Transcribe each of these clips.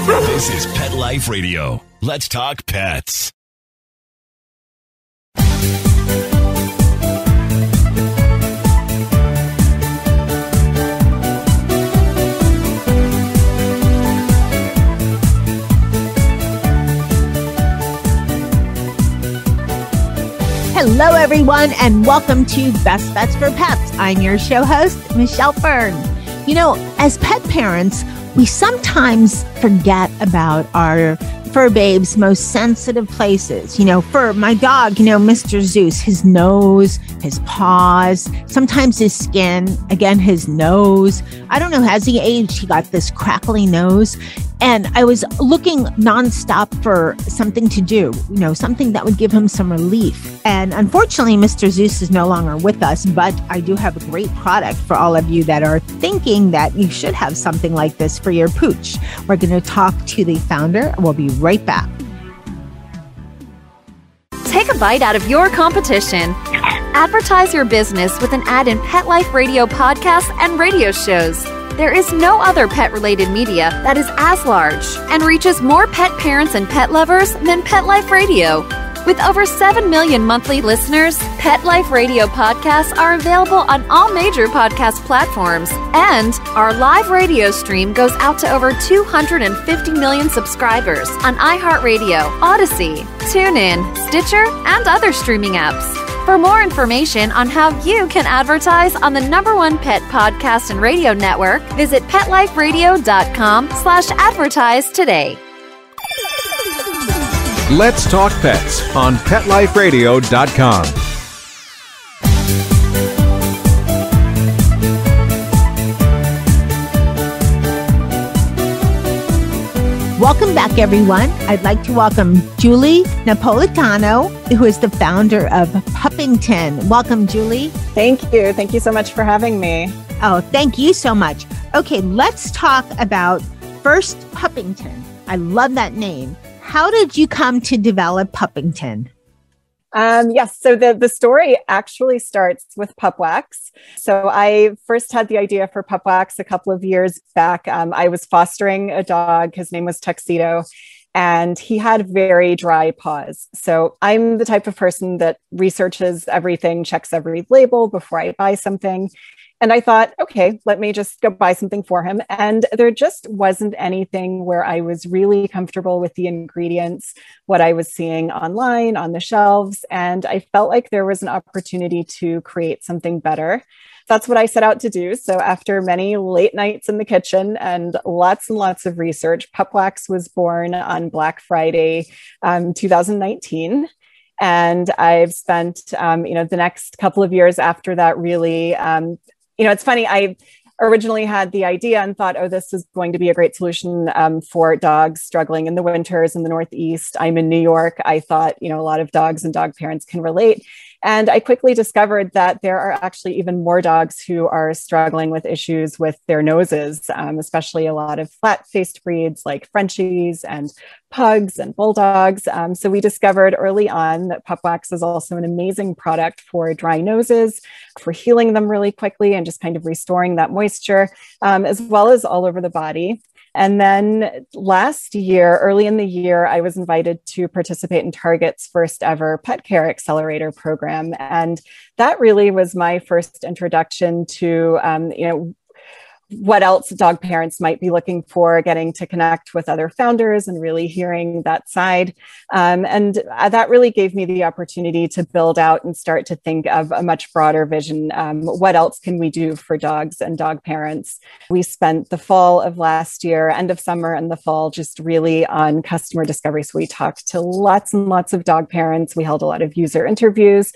This is Pet Life Radio. Let's talk pets. Hello, everyone, and welcome to Best Bets for Pets. I'm your show host, Michelle Fern. You know, as pet parents, we sometimes forget about our fur babe's most sensitive places. You know, for my dog, Mr. Zeus, his nose, his paws, sometimes his skin, again, his nose. I don't know, as he aged, he got this crackly nose. And I was looking nonstop for something to do, something that would give him some relief. And unfortunately, Mr. Zeus is no longer with us, but I do have a great product for all of you that are thinking that you should have something like this for your pooch. We're going to talk to the founder. We'll be right back. Take a bite out of your competition. Advertise your business with an ad in Pet Life Radio podcasts and radio shows. There is no other pet-related media that is as large and reaches more pet parents and pet lovers than Pet Life Radio. With over 7 million monthly listeners, Pet Life Radio podcasts are available on all major podcast platforms, and our live radio stream goes out to over 250 million subscribers on iHeartRadio, Odyssey, TuneIn, Stitcher, and other streaming apps. For more information on how you can advertise on the #1 pet podcast and radio network, visit PetLifeRadio.com/advertise today. Let's Talk Pets on PetLifeRadio.com. Welcome back, everyone. I'd like to welcome Julie Napolitano, who is the founder of Puppington. Welcome, Julie. Thank you. Thank you so much for having me. Oh, thank you so much. Okay, let's talk about first Puppington. I love that name. How did you come to develop Puppington? Yes, so the story actually starts with Pup Wax. So I first had the idea for Pup Wax a couple of years back. I was fostering a dog. His name was Tuxedo, and he had very dry paws. So I'm the type of person that researches everything, checks every label before I buy something. And I thought, okay, let me just go buy something for him. And there just wasn't anything where I was really comfortable with the ingredients, what I was seeing online on the shelves. And I felt like there was an opportunity to create something better. That's what I set out to do. So after many late nights in the kitchen and lots of research, Pup Wax was born on Black Friday, 2019. And I've spent, the next couple of years after that really, it's funny, I originally had the idea and thought, oh, this is going to be a great solution for dogs struggling in the winters in the Northeast. I'm in New York. I thought, a lot of dogs and dog parents can relate. And I quickly discovered that there are actually even more dogs who are struggling with issues with their noses, especially a lot of flat-faced breeds like Frenchies and pugs and bulldogs. So we discovered early on that Pup Wax is also an amazing product for dry noses, for healing them really quickly and just kind of restoring that moisture, as well as all over the body. And then last year, early in the year, I was invited to participate in Target's first ever pet care accelerator program. And that really was my first introduction to, what else dog parents might be looking for, getting to connect with other founders and really hearing that side. And that really gave me the opportunity to build out and start to think of a much broader vision. What else can we do for dogs and dog parents? We spent the fall of last year, end of summer and the fall, just really on customer discovery. So we talked to lots and lots of dog parents. We held a lot of user interviews.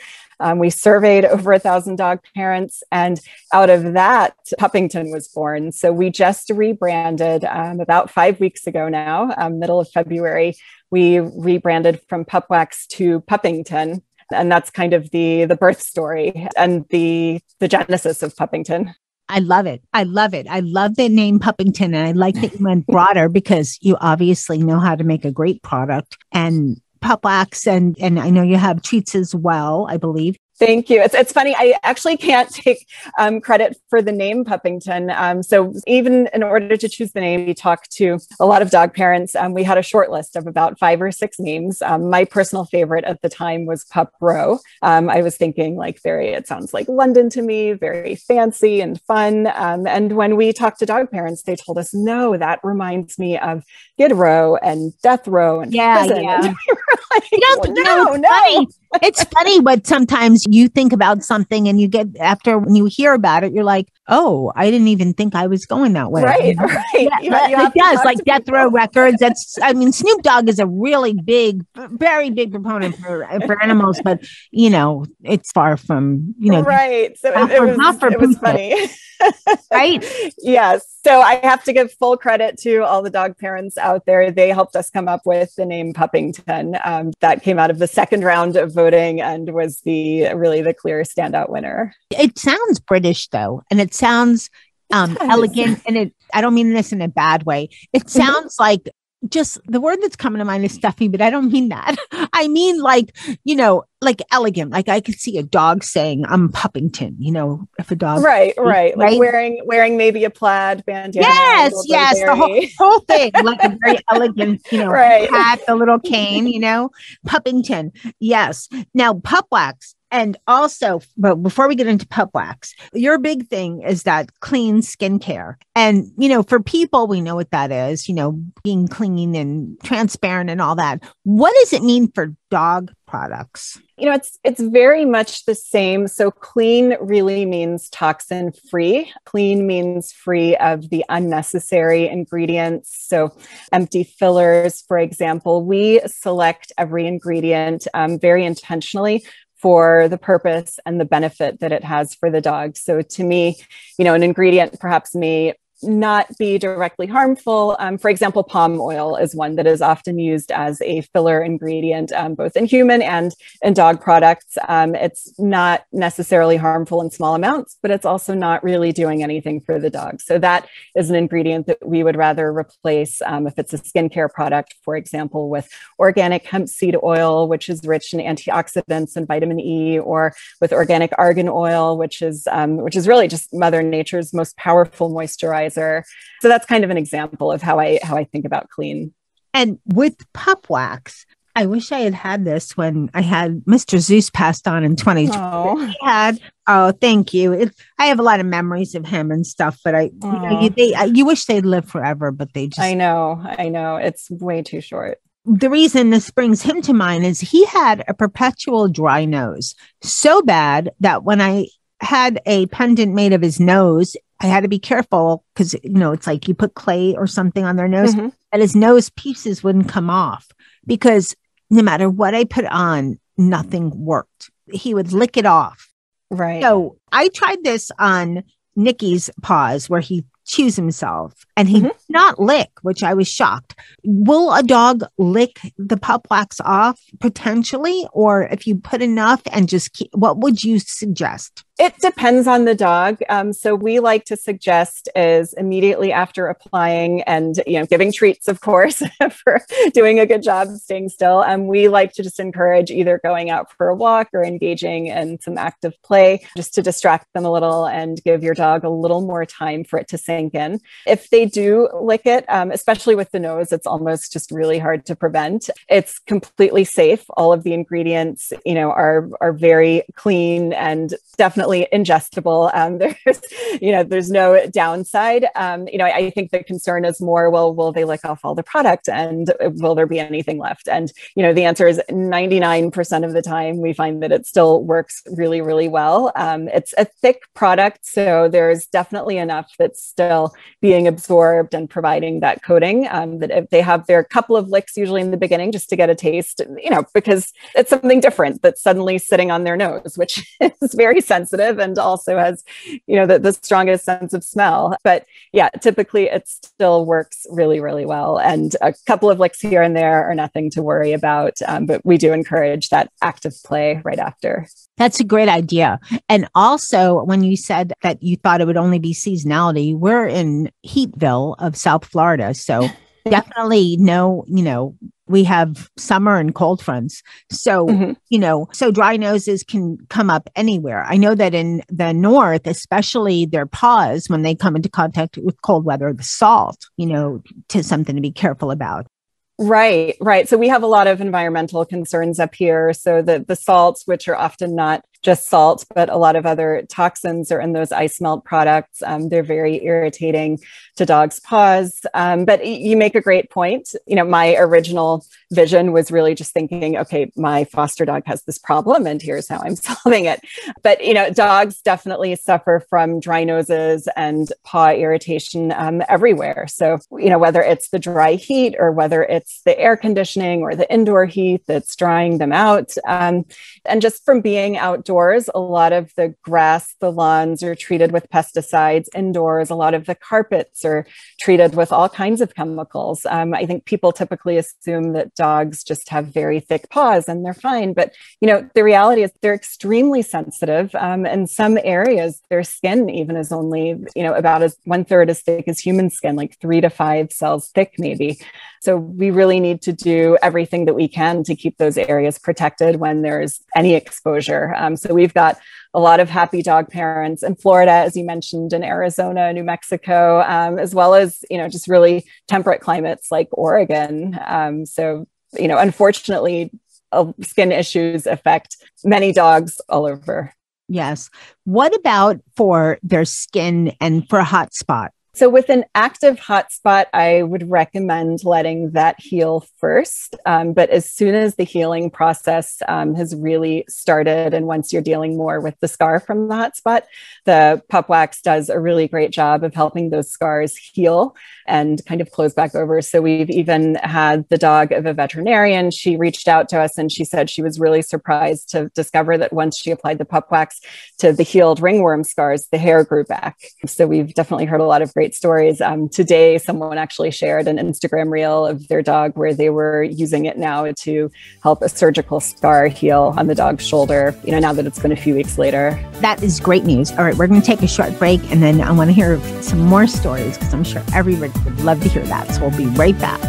We surveyed over 1,000 dog parents, and out of that, Puppington was born. So we just rebranded about 5 weeks ago now, middle of February. We rebranded from Pup Wax to Puppington, and that's kind of the birth story and the genesis of Puppington. I love it. I love it. I love the name Puppington, and I like that you went broader because you obviously know how to make a great product. And Pup Wax, and I know you have treats as well, I believe. Thank you. It's funny. I actually can't take credit for the name Puppington. So even in order to choose the name, we talked to a lot of dog parents. We had a short list of about 5 or 6 names. My personal favorite at the time was Pup Row. I was thinking it sounds like London to me, very fancy and fun. And when we talked to dog parents, they told us, no, that reminds me of Skid Row and Death Row and prison. Yeah. And we were like, no. It's funny what sometimes you think about something and you get after when you hear about it, you're like, oh, I didn't even think I was going that way. Right. Yeah, it does, like Death Row Records. Snoop Dogg is a really big, very big proponent for animals, but it's far from, right. So it was funny. Right. Yes. So I have to give full credit to all the dog parents out there. They helped us come up with the name Puppington. That came out of the second round of voting and was really the clear standout winner. It sounds British though, and it sounds elegant, and I don't mean this in a bad way. It sounds like just the word that's coming to mind is stuffy, but I don't mean that. I mean like elegant. Like I could see a dog saying, "I'm Puppington." If a dog, right, like wearing maybe a plaid bandana. Yes, the whole thing, like a very elegant, right. hat, the little cane, Puppington. Yes. Now, Pup Wax. And also, but before we get into Pup Wax, your big thing is that clean skincare. And, for people, we know what that is, being clean and transparent and all that. What does it mean for dog products? It's very much the same. So clean really means toxin free. Clean means free of the unnecessary ingredients. So empty fillers, for example, we select every ingredient very intentionally for the purpose and the benefit that it has for the dog. So to me, an ingredient perhaps may not be directly harmful. For example, palm oil is one that is often used as a filler ingredient, both in human and in dog products. It's not necessarily harmful in small amounts, but it's also not really doing anything for the dog. So that is an ingredient that we would rather replace if it's a skincare product, for example, with organic hemp seed oil, which is rich in antioxidants and vitamin E, or with organic argan oil, which is really just Mother Nature's most powerful moisturizer. So that's kind of an example of how I think about clean. And with Pup Wax, I wish I had this when I had Mr. Zeus passed on in 2020. Thank you. I have a lot of memories of him and stuff, but you wish they'd live forever, but they just. I know. It's way too short. The reason this brings him to mind is he had a perpetual dry nose, so bad that when I had a pendant made of his nose, I had to be careful because, it's like you put clay or something on their nose, and his nose pieces wouldn't come off because no matter what I put on, nothing worked. He would lick it off. Right. So I tried this on Nicky's paws where he chews himself and he did not lick, which I was shocked. Will a dog lick the Pup Wax off potentially? Or if you put enough and just keep, what would you suggest? It depends on the dog. So we like to suggest is immediately after applying and, giving treats, of course, for doing a good job staying still. We like to just encourage either going out for a walk or engaging in some active play just to distract them a little and give your dog a little more time for it to sink in. If they do lick it, especially with the nose, it's almost just really hard to prevent. It's completely safe. All of the ingredients, are very clean and definitely ingestible. There's no downside. I think the concern is more, will they lick off all the product and will there be anything left? And, the answer is 99% of the time we find that it still works really, really well. It's a thick product, so there's definitely enough that's still being absorbed and providing that coating, that if they have their couple of licks usually in the beginning just to get a taste, because it's something different that's suddenly sitting on their nose, which is very sensitive and also has, the strongest sense of smell. But yeah, typically it still works really, really well. And a couple of licks here and there are nothing to worry about. But we do encourage that active play right after. That's a great idea. And also, when you said that you thought it would only be seasonality, we're in Heatville of South Florida. So definitely know, we have summer and cold fronts. So, so dry noses can come up anywhere. I know that in the north, especially their paws, when they come into contact with cold weather, the salt, to something to be careful about. Right. So we have a lot of environmental concerns up here. So the salts, which are often not just salt, but a lot of other toxins are in those ice melt products. They're very irritating to dogs' paws. But you make a great point. My original vision was really just thinking, okay, my foster dog has this problem and here's how I'm solving it. But, dogs definitely suffer from dry noses and paw irritation everywhere. So, whether it's the dry heat or whether it's the air conditioning or the indoor heat that's drying them out. And just from being outdoors, a lot of the grass, the lawns are treated with pesticides. Indoors, a lot of the carpets are treated with all kinds of chemicals. I think people typically assume that dogs just have very thick paws and they're fine. But, the reality is they're extremely sensitive. In some areas, their skin even is only, about 1/3 as thick as human skin, like 3 to 5 cells thick, maybe. So we really need to do everything that we can to keep those areas protected when there's any exposure. So we've got a lot of happy dog parents in Florida, as you mentioned, in Arizona, New Mexico, as well as, just really temperate climates like Oregon. So, unfortunately, skin issues affect many dogs all over. Yes. What about for their skin and for a hot spot? So with an active hotspot, I would recommend letting that heal first. But as soon as the healing process has really started, and once you're dealing more with the scar from the hotspot, the Pup Wax does a really great job of helping those scars heal and kind of close back over. So we've even had the dog of a veterinarian. She reached out to us and she said she was really surprised to discover that once she applied the Pup Wax to the healed ringworm scars, the hair grew back. So we've definitely heard a lot of great stories. Today, someone actually shared an Instagram reel of their dog where they were using it now to help a surgical scar heal on the dog's shoulder, now that it's been a few weeks later. That is great news. All right, we're going to take a short break and then I want to hear some more stories because I'm sure everybody would love to hear that. So we'll be right back.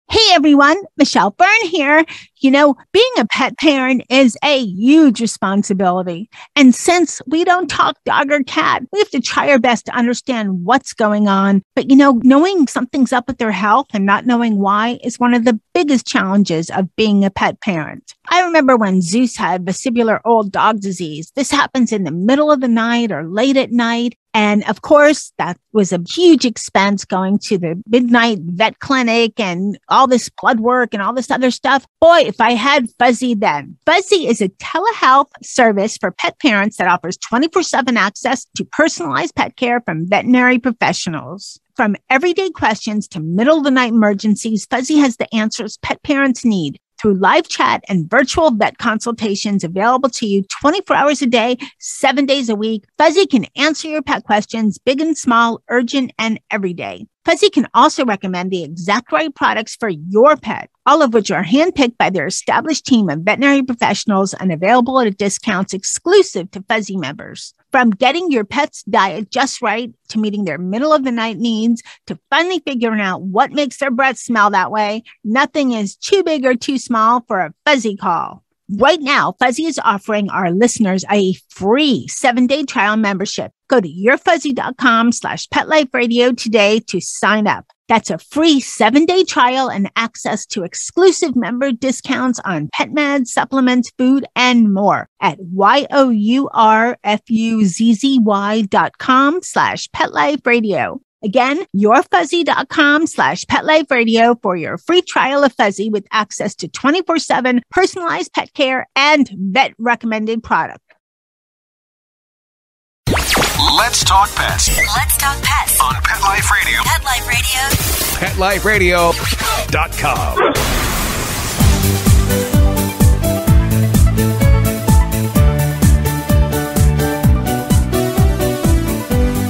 Hey everyone, Michelle Fern here. Being a pet parent is a huge responsibility. And since we don't talk dog or cat, we have to try our best to understand what's going on. But, knowing something's up with their health and not knowing why is one of the biggest challenges of being a pet parent. I remember when Zeus had vestibular old dog disease. This happens in the middle of the night or late at night. And of course, that was a huge expense going to the midnight vet clinic and all this blood work and all this other stuff. Boy, if I had Fuzzy then. Fuzzy is a telehealth service for pet parents that offers 24/7 access to personalized pet care from veterinary professionals. From everyday questions to middle of the night emergencies, Fuzzy has the answers pet parents need. Through live chat and virtual vet consultations available to you 24 hours a day, 7 days a week, Fuzzy can answer your pet questions, big and small, urgent and everyday. Fuzzy can also recommend the exact right products for your pet, all of which are handpicked by their established team of veterinary professionals and available at discounts exclusive to Fuzzy members. From getting your pet's diet just right to meeting their middle of the night needs to finally figuring out what makes their breath smell that way, nothing is too big or too small for a Fuzzy call. Right now, Fuzzy is offering our listeners a free 7-day trial membership. Go to yourfuzzy.com/PetLifeRadio today to sign up. That's a free 7-day trial and access to exclusive member discounts on pet meds, supplements, food, and more at yourfuzzy.com/PetLifeRadio. Again, yourfuzzy.com/PetLifeRadio for your free trial of Fuzzy with access to 24/7 personalized pet care and vet recommended product. Let's talk pets. Let's talk pets On Pet Life Radio. Pet Life Radio. PetLifeRadio.com.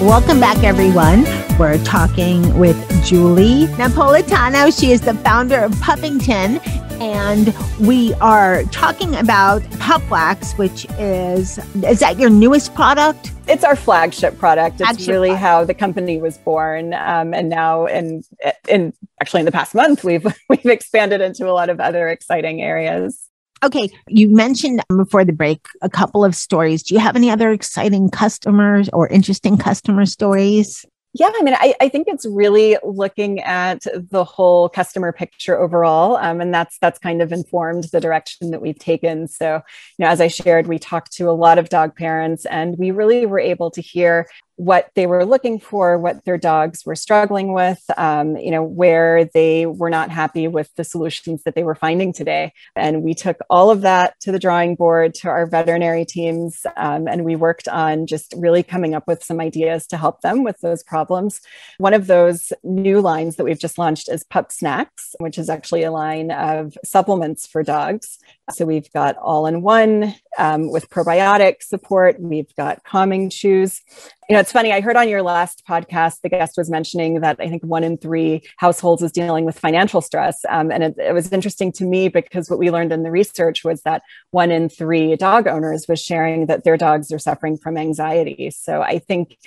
Welcome back, everyone. We're talking with Julie Napolitano. She is the founder of Puppington. And we are talking about Pup Wax, which is that your newest product? It's our flagship product. It's Flagship really product. how the company was born. And now in the past month, we've expanded into a lot of other exciting areas. Okay, you mentioned before the break a couple of stories. Do you have any other exciting customers or interesting customer stories? Yeah, I mean, I think it's really looking at the whole customer picture overall, and that's kind of informed the direction that we've taken. So, as I shared, we talked to a lot of dog parents, and we really were able to hear what they were looking for, what their dogs were struggling with, where they were not happy with the solutions that they were finding today. And we took all of that to the drawing board, to our veterinary teams, and we worked on just really coming up with some ideas to help them with those problems. One of those new lines that we've just launched is Pup Snacks, which is actually a line of supplements for dogs. So we've got all-in-one with probiotic support. We've got calming chews. It's funny. I heard on your last podcast, the guest was mentioning that I think 1 in 3 households is dealing with financial stress. And it was interesting to me because what we learned in the research was that 1 in 3 dog owners was sharing that their dogs are suffering from anxiety. So I think,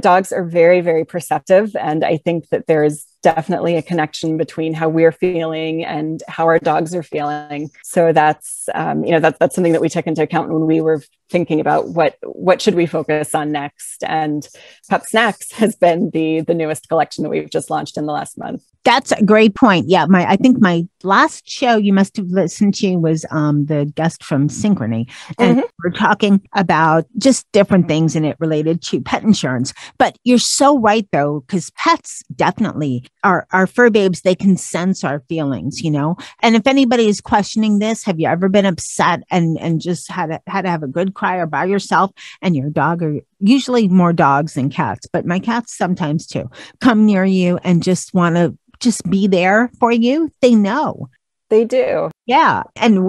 dogs are very, very perceptive. And I think that there's definitely a connection between how we're feeling and how our dogs are feeling. So that's something that we took into account when we were thinking about what should we focus on next. And Pup Snacks has been the newest collection that we've just launched in the last month. That's a great point. Yeah, I think my last show you must have listened to was the guest from Synchrony, and we're talking about just different things in it related to pet insurance. But you're so right though, because pets definitely are fur babes. They can sense our feelings, And if anybody is questioning this, have you ever been upset and just had to have a good cry or by yourself, and your dog, or usually more dogs than cats, but my cats sometimes too, come near you and just want to just be there for you? They know. They do. Yeah. And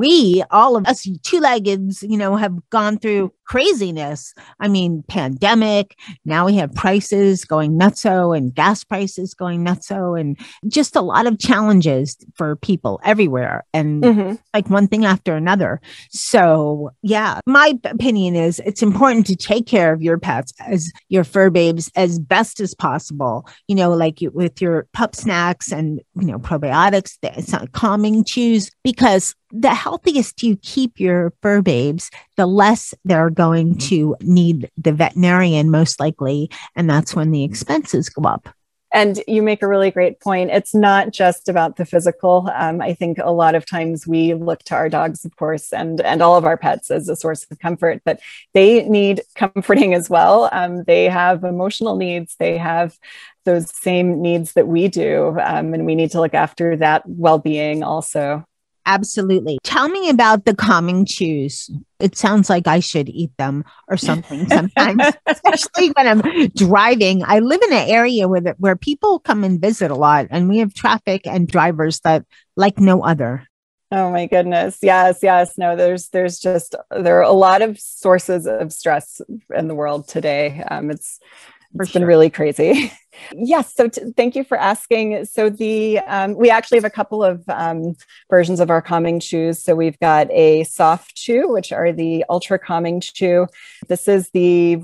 all of us two-leggeds, have gone through craziness. I mean, pandemic, now we have prices going nutso and gas prices going nutso, and just a lot of challenges for people everywhere. And like one thing after another. So yeah, my opinion is it's important to take care of your pets as your fur babes as best as possible, like with your Pup Snacks and, probiotics, calming chews, because the healthiest you keep your fur babes, the less they're going to need the veterinarian, most likely. And that's when the expenses go up. And you make a really great point. It's not just about the physical. I think a lot of times we look to our dogs, of course, and all of our pets as a source of comfort, but they need comforting as well. They have emotional needs. They have those same needs that we do. And we need to look after that well-being also. Absolutely. Tell me about the calming chews. It sounds like I should eat them or something sometimes, especially when I'm driving. I live in an area where people come and visit a lot, and we have traffic and drivers that like no other. Oh my goodness. Yes. No, there are a lot of sources of stress in the world today. It's been really crazy. Yes. So thank you for asking. So we actually have a couple of versions of our calming chews. So we've got a soft chew, which are the ultra calming chew. This is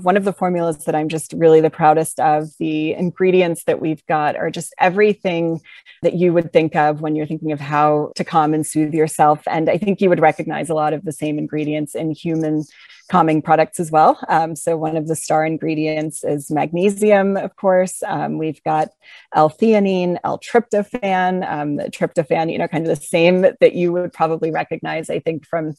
one of the formulas that I'm just really the proudest of. The ingredients that we've got are just everything that you would think of when you're thinking of how to calm and soothe yourself. And I think you would recognize a lot of the same ingredients in human calming products as well. So one of the star ingredients is magnesium, of course. We've got L-theanine, L-tryptophan, tryptophan, kind of the same that you would probably recognize, I think, from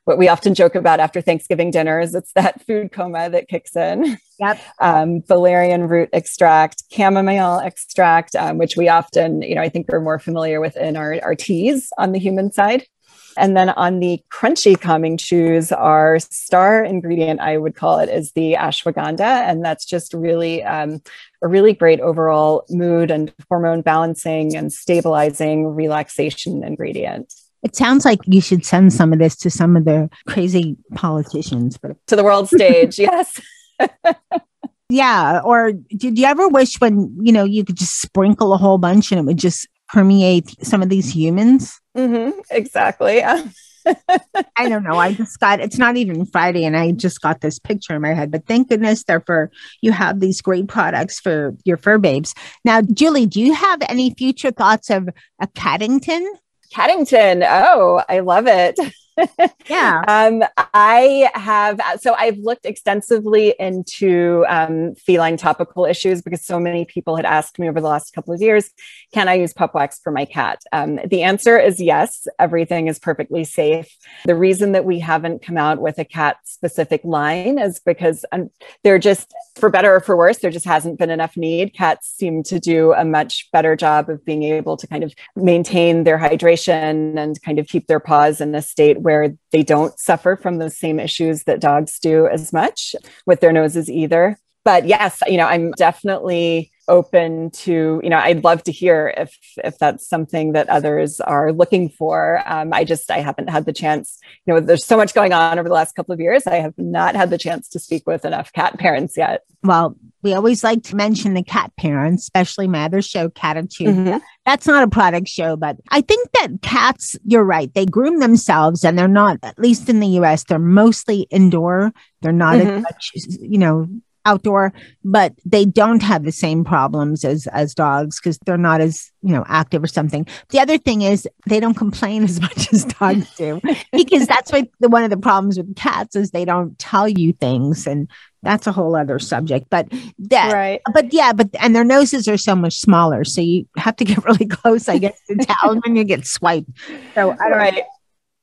what we often joke about after Thanksgiving dinners. It's that food coma that kicks in. Yep. Valerian root extract, chamomile extract, which we often, I think are more familiar with in our teas on the human side. And then on the crunchy calming chews, our star ingredient, I would call it, is the ashwagandha. And that's just really a really great overall mood and hormone balancing and stabilizing relaxation ingredient. It sounds like you should send some of this to some of the crazy politicians. To the world stage, yes. Yeah. Or did you ever wish when, you could just sprinkle a whole bunch and it would just permeate some of these humans. Exactly. I don't know. It's not even Friday and I just got this picture in my head, but thank goodness you have these great products for your fur babes. Now, Julie, do you have any future thoughts of a Caddington? Caddington. Oh, I love it. Yeah. I've looked extensively into feline topical issues because so many people had asked me over the last couple of years, can I use pup wax for my cat? The answer is yes, everything is perfectly safe. The reason that we haven't come out with a cat specific line is because they're just, for better or for worse, there just hasn't been enough need. Cats seem to do a much better job of being able to kind of maintain their hydration and kind of keep their paws in a state where they don't suffer from those same issues that dogs do as much with their noses either. But yes, I'm definitely open to, I'd love to hear if that's something that others are looking for. I haven't had the chance, there's so much going on over the last couple of years. I have not had the chance to speak with enough cat parents yet. Well, we always like to mention the cat parents, especially my other show, Catitude. That's not a product show, but I think that cats, you're right, they groom themselves and they're not, at least in the US, they're mostly indoor. They're not as much, outdoor, but they don't have the same problems as dogs because they're not as, active or something. The other thing is they don't complain as much as dogs do because that's one of the problems with cats is they don't tell you things. And that's a whole other subject, and their noses are so much smaller. So you have to get really close, I guess, to tell when you get swiped. So I don't know.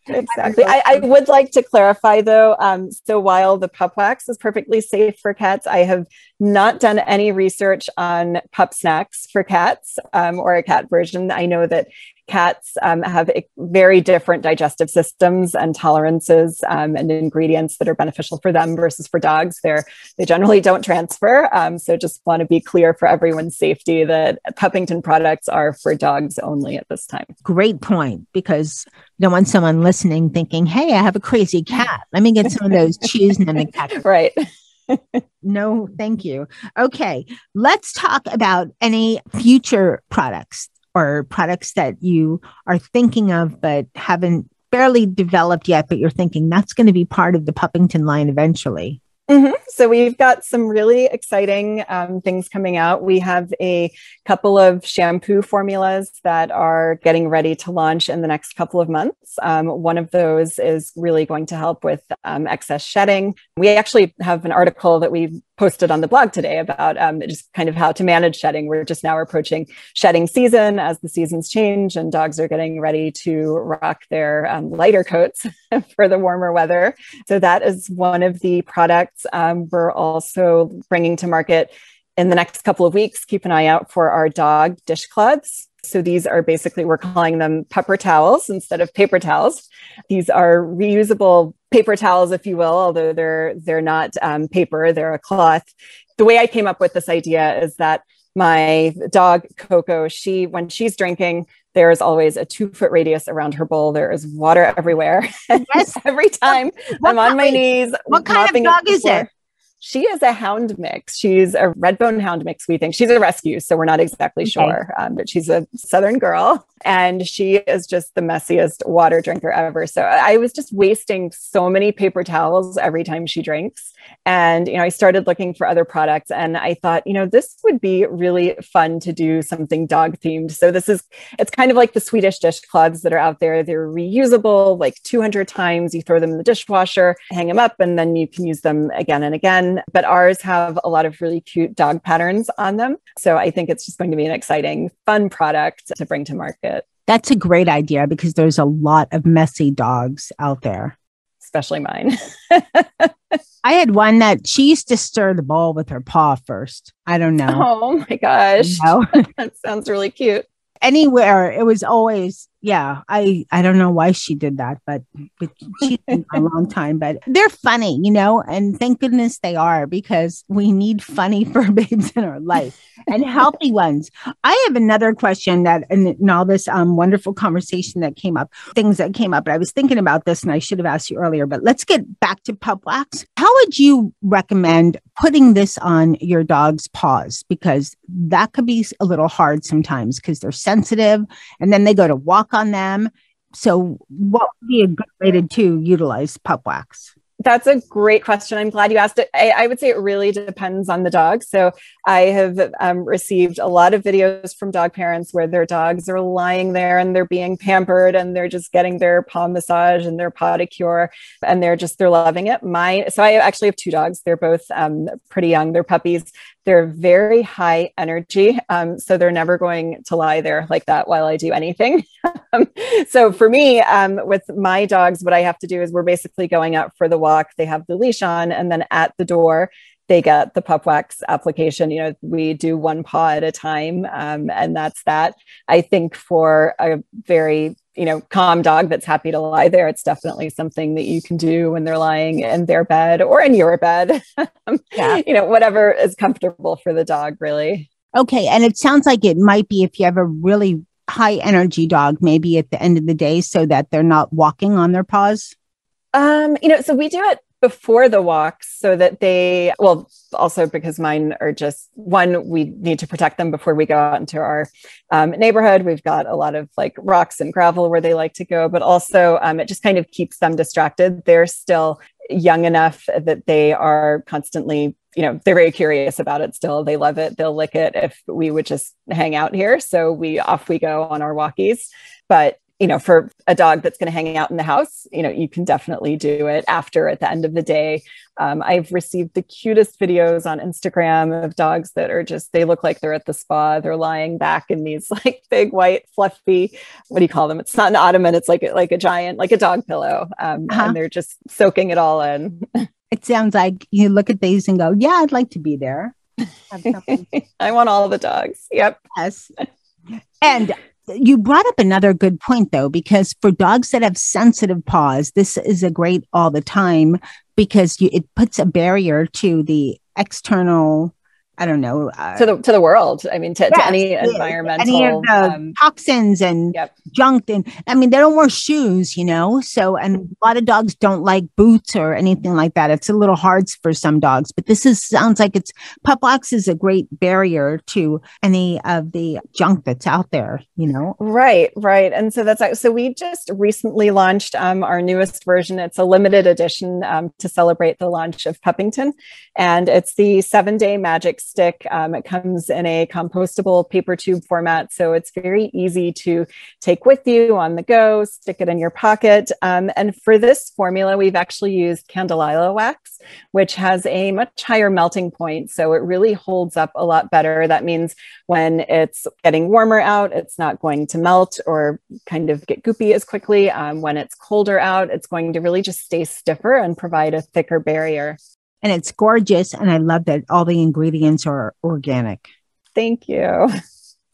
Exactly. I would like to clarify though. So while the pup wax is perfectly safe for cats, I have not done any research on pup snacks for cats or a cat version. I know that cats have very different digestive systems and tolerances and ingredients that are beneficial for them versus for dogs. They generally don't transfer. So just want to be clear for everyone's safety that Puppington products are for dogs only at this time. Great point, because you don't want someone listening thinking, hey, I have a crazy cat. Let me get some of those chews and the cat. Right. No, thank you. Okay, let's talk about any future products or products that you are thinking of but haven't barely developed yet, but you're thinking that's going to be part of the Puppington line eventually. So we've got some really exciting things coming out. We have a couple of shampoo formulas that are getting ready to launch in the next couple of months. One of those is really going to help with excess shedding. We actually have an article that we posted on the blog today about just kind of how to manage shedding. We're just now approaching shedding season as the seasons change and dogs are getting ready to rock their lighter coats for the warmer weather. So that is one of the products we're also bringing to market in the next couple of weeks. Keep an eye out for our dog Dishcloths. So these are basically, we're calling them pupper towels instead of paper towels. These are reusable paper towels, if you will, although they're not paper, they're a cloth. The way I came up with this idea is that my dog Coco, when she's drinking, there is always a 2-foot radius around her bowl. There is water everywhere. Yes. Every time I'm on my knees. What kind of dog is it? She is a hound mix. She's a red bone hound mix, we think. She's a rescue, so we're not exactly sure, but she's a Southern girl. And she is just the messiest water drinker ever. So I was just wasting so many paper towels every time she drinks. And, I started looking for other products and I thought, this would be really fun to do something dog themed. So it's kind of like the Swedish dishcloths that are out there. They're reusable, like 200 times. You throw them in the dishwasher, hang them up, and then you can use them again and again. But ours have a lot of really cute dog patterns on them. So I think it's just going to be an exciting, fun product to bring to market. That's a great idea because there's a lot of messy dogs out there. Especially mine. I had one that she used to stir the bowl with her paw first. I don't know. Oh my gosh. No. That sounds really cute. Anywhere, it was always, Yeah, I don't know why she did that, but she's been a long time. But they're funny, and thank goodness they are, because we need funny fur babes in our life and healthy ones. I have another question that in all this wonderful conversation that came up, things that came up. But I was thinking about this, and I should have asked you earlier. But let's get back to pup wax. How would you recommend putting this on your dog's paws? Because that could be a little hard sometimes because they're sensitive, and then they go to walk on them. So what would be a good way to utilize pup wax? That's a great question. I'm glad you asked it. I would say it really depends on the dog. So I have received a lot of videos from dog parents where their dogs are lying there and they're being pampered and they're just getting their paw massage and their pedicure and they're loving it. So I actually have two dogs. They're both pretty young. They're puppies. They're very high energy. So they're never going to lie there like that while I do anything. So for me, with my dogs, what I have to do is we're basically going out for the walk. They have the leash on, and then at the door, they get the pup wax application. We do one paw at a time. And that's that. I think for a very calm dog that's happy to lie there, it's definitely something that you can do when they're lying in their bed or in your bed. Whatever is comfortable for the dog, really. Okay. And it sounds like it might be if you have a really high energy dog, maybe at the end of the day, so that they're not walking on their paws. So we do it before the walks so that also because mine are just we need to protect them before we go out into our neighborhood. We've got a lot of like rocks and gravel where they like to go, but also it just kind of keeps them distracted. They're still young enough that they are constantly, they're very curious about it still. They love it. They'll lick it if we would just hang out here. So we go on our walkies. But for a dog that's going to hang out in the house, you can definitely do it at the end of the day. I've received the cutest videos on Instagram of dogs that are they look like they're at the spa. They're lying back in these like big white fluffy, what do you call them? It's not an ottoman. It's like a giant, like a dog pillow. And they're just soaking it all in. It sounds like you look at these and go, yeah, I'd like to be there. I want all the dogs. Yep. Yes. And you brought up another good point, though, because for dogs that have sensitive paws, this is a great all the time because it puts a barrier to the external, I don't know. To the world. I mean, to any environmental. Any of the toxins and junk. And I mean, they don't wear shoes, So, and a lot of dogs don't like boots or anything like that. It's a little hard for some dogs, but sounds like pup wax is a great barrier to any of the junk that's out there, Right. And so we just recently launched our newest version. It's a limited edition to celebrate the launch of Puppington. And it's the 7-day magic stick. It comes in a compostable paper tube format. So it's very easy to take with you on the go, stick it in your pocket. And for this formula, we've actually used candelilla wax, which has a much higher melting point. So it really holds up a lot better. That means when it's getting warmer out, it's not going to melt or kind of get goopy as quickly. When it's colder out, it's going to really just stay stiffer and provide a thicker barrier. And it's gorgeous. And I love that all the ingredients are organic. Thank you.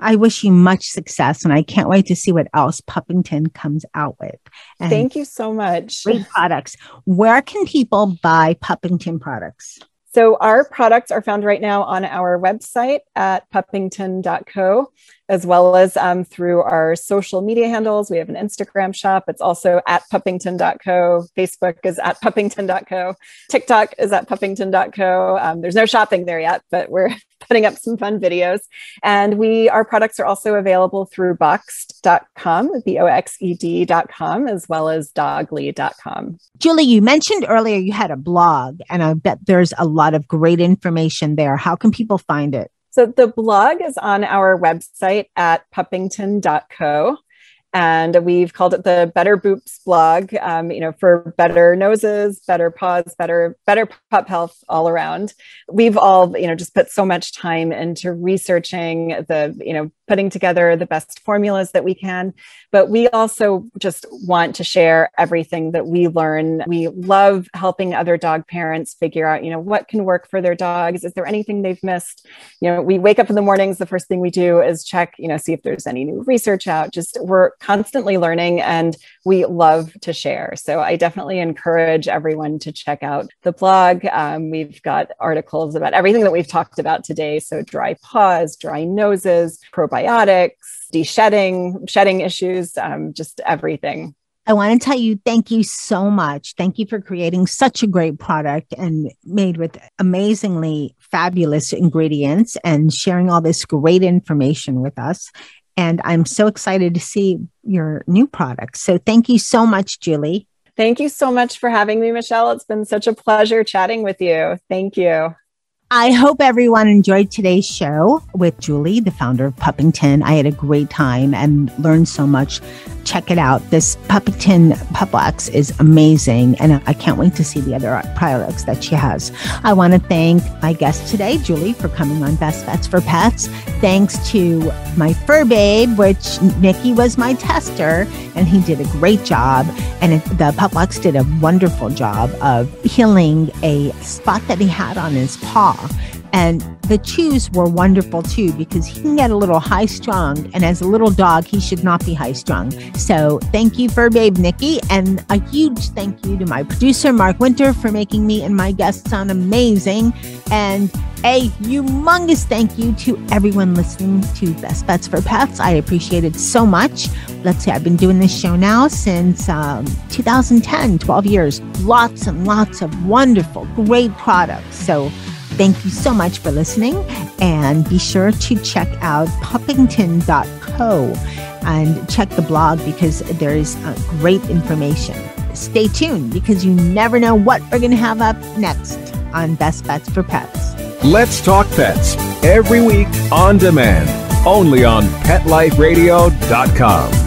I wish you much success. And I can't wait to see what else Puppington comes out with. And thank you so much. Great products. Where can people buy Puppington products? So our products are found right now on our website at puppington.co, as well as through our social media handles. We have an Instagram shop. It's also at puppington.co. Facebook is at puppington.co. TikTok is at puppington.co. There's no shopping there yet, but we're putting up some fun videos. And our products are also available through boxed.com, boxed.com, as well as dogly.com. Julie, you mentioned earlier you had a blog, and I bet there's a lot of great information there. How can people find it? So the blog is on our website at puppington.co. And we've called it the Better Boops blog, for better noses, better paws, better pup health all around. We've all, just put so much time into researching putting together the best formulas that we can. But we also just want to share everything that we learn. We love helping other dog parents figure out, what can work for their dogs. Is there anything they've missed? We wake up in the mornings. The first thing we do is check, see if there's any new research out. We're constantly learning and we love to share. So I definitely encourage everyone to check out the blog. We've got articles about everything that we've talked about today. So dry paws, dry noses, probiotics, de-shedding, shedding issues, just everything. I want to tell you, thank you so much. Thank you for creating such a great product and made with amazingly fabulous ingredients and sharing all this great information with us. And I'm so excited to see your new product. So thank you so much, Julie. Thank you so much for having me, Michelle. It's been such a pleasure chatting with you. Thank you. I hope everyone enjoyed today's show with Julie, the founder of Puppington. I had a great time and learned so much. Check it out. This Puppington Pup Wax is amazing, and I can't wait to see the other products that she has. I want to thank my guest today, Julie, for coming on Best Bets for Pets. Thanks to my fur babe, which Nikki was my tester, and he did a great job. And the Pup Wax did a wonderful job of healing a spot that he had on his paw. And the chews were wonderful too, because he can get a little high strung, and as a little dog, he should not be high strung. So thank you, fur babe Nikki, and a huge thank you to my producer, Mark Winter, for making me and my guests sound amazing. And a humongous thank you to everyone listening to Best Bets for Pets. I appreciate it so much. Let's see, I've been doing this show now since 2010, 12 years. Lots and lots of wonderful, great products. So thank you so much for listening, and be sure to check out puppington.co and check the blog because there is great information. Stay tuned because you never know what we're going to have up next on Best Bets for Pets. Let's Talk Pets every week on demand, only on PetLifeRadio.com.